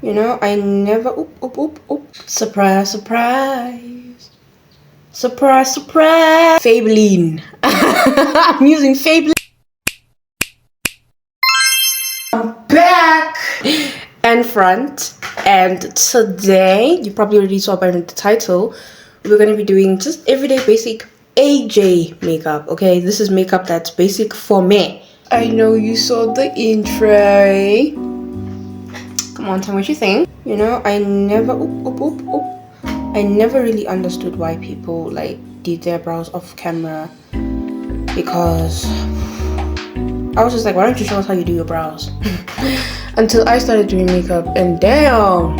You know, I never, surprise, surprise, surprise, surprise, Fabelline. I'm using Fabelline. I'm back and front, and today, you probably already saw by the title, we're going to be doing just everyday basic AJ makeup. Okay, this is makeup that's basic for me. I know you saw the intro. Come on, tell me what you think. You know, I never I never really understood why people like did their brows off camera, because I was just like, why don't you show us how you do your brows? Until I started doing makeup, and damn,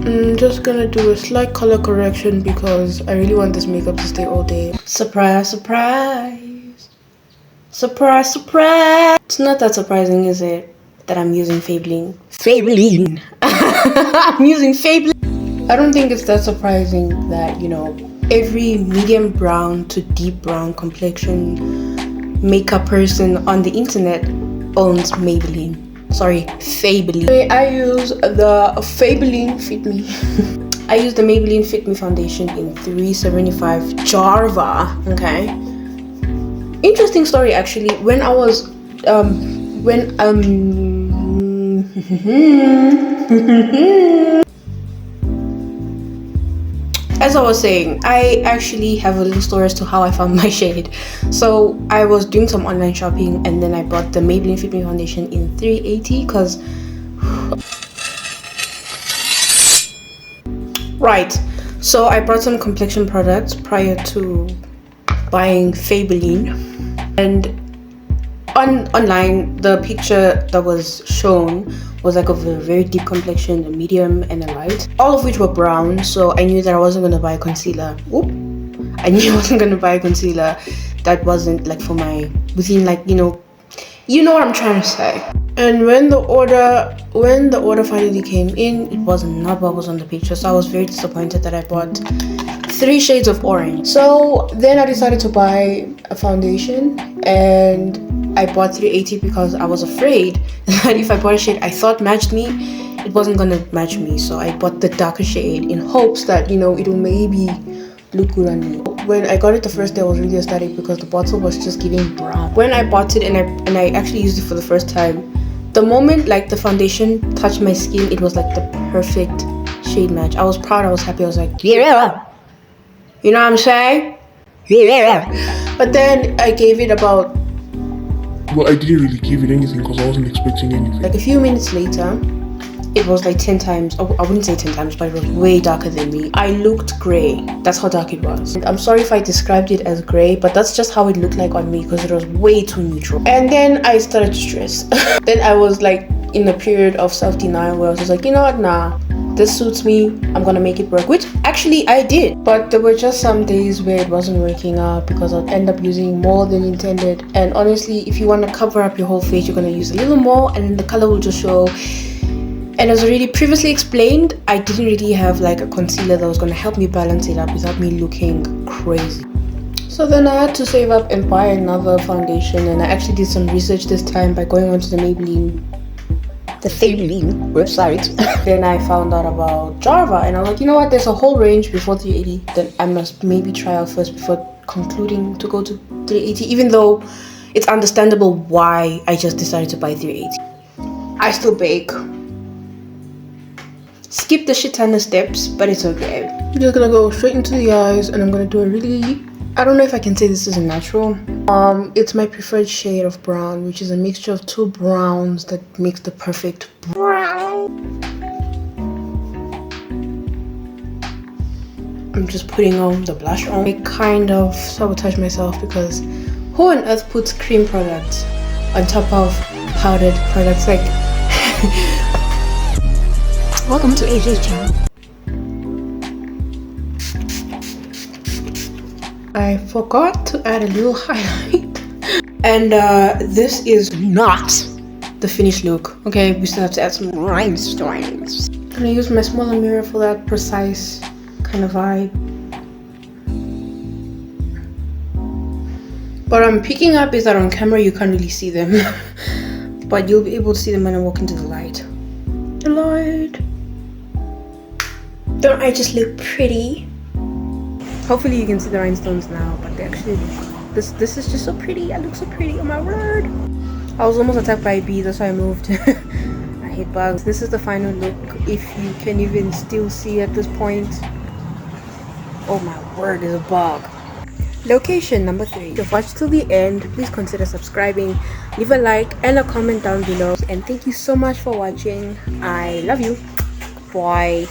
I'm just gonna do a slight color correction because I really want this makeup to stay all day. Surprise, surprise, surprise, surprise. It's not that surprising, is it, that I'm using Fabelline? Fabelline. I'm using Fabelline. I don't think it's that surprising that, you know, every medium brown to deep brown complexion makeup person on the internet owns Maybelline. Sorry, Fabelline. I use the Fabelline Fit Me. I use the Maybelline Fit Me foundation in 375 Java. Okay. Interesting story actually. When I was as I was saying, I actually have a little story as to how I found my shade. So I was doing some online shopping, and then I bought the Maybelline Fit Me foundation in 380 because right. So I brought some complexion products prior to buying Fabelline, and online the picture that was shown was like of a very deep complexion, a medium, and a light, all of which were brown. So I knew that I wasn't going to buy concealer. I knew I wasn't going to buy concealer that wasn't like for my within, like, you know what I'm trying to say. And when the order finally came in, it was not what was on the picture. So I was very disappointed that I bought 3 shades of orange. So then I decided to buy a foundation, and I bought 380 because I was afraid that if I bought a shade I thought matched me, it wasn't gonna match me. So I bought the darker shade in hopes that, you know, it will maybe look good on me. When I got it the first day, I was really ecstatic because the bottle was just giving brown. When I bought it and I actually used it for the first time, the moment like the foundation touched my skin, it was like the perfect shade match. I was proud, I was happy, I was like, yeah. You know what I'm saying? Yeah. But then I gave it about... Well, I didn't really give it anything because I wasn't expecting anything. Like a few minutes later, it was like 10 times, I wouldn't say 10 times, but it was way darker than me. I looked grey. That's how dark it was. And I'm sorry if I described it as grey, but that's just how it looked like on me because it was way too neutral. And then I started to stress. Then I was like in a period of self-denial where I was just like, you know what, nah, this suits me, I'm gonna make it work, which actually I did. But there were just some days where it wasn't working out because I'd end up using more than intended. And honestly, if you want to cover up your whole face, you're gonna use a little more and then the color will just show. And as already previously explained, I didn't really have like a concealer that was gonna help me balance it up without me looking crazy. So then I had to save up and buy another foundation, and I actually did some research this time by going onto the Fabelline website. Then I found out about Java, and I was like, you know what, there's a whole range before 380 that I must maybe try out first before concluding to go to 380, even though it's understandable why I just decided to buy 380. I still bake. Skip the shit ton of steps, but it's okay. I'm just gonna go straight into the eyes, and I'm gonna do a really... I don't know if I can say this is a natural. It's my preferred shade of brown, which is a mixture of 2 browns that makes the perfect brown. I'm just putting on the blush on. I kind of sabotage myself because who on earth puts cream products on top of powdered products? Like, welcome to AJ's channel. I forgot to add a little highlight. And this is not the finished look. Okay, we still have to add some rhinestones. I'm gonna use my smaller mirror for that precise kind of vibe. What I'm picking up is that on camera you can't really see them. But you'll be able to see them when I walk into the light. The light. Don't I just look pretty? Hopefully you can see the rhinestones now, but they actually look, this is just so pretty. I look so pretty, oh my word. I was almost attacked by a bee, that's why I moved. I hate bugs. This is the final look, if you can even still see at this point. Oh my word, there's a bug. Location number 3. If you've watched till the end, please consider subscribing, leave a like and a comment down below, and thank you so much for watching. I love you. Bye.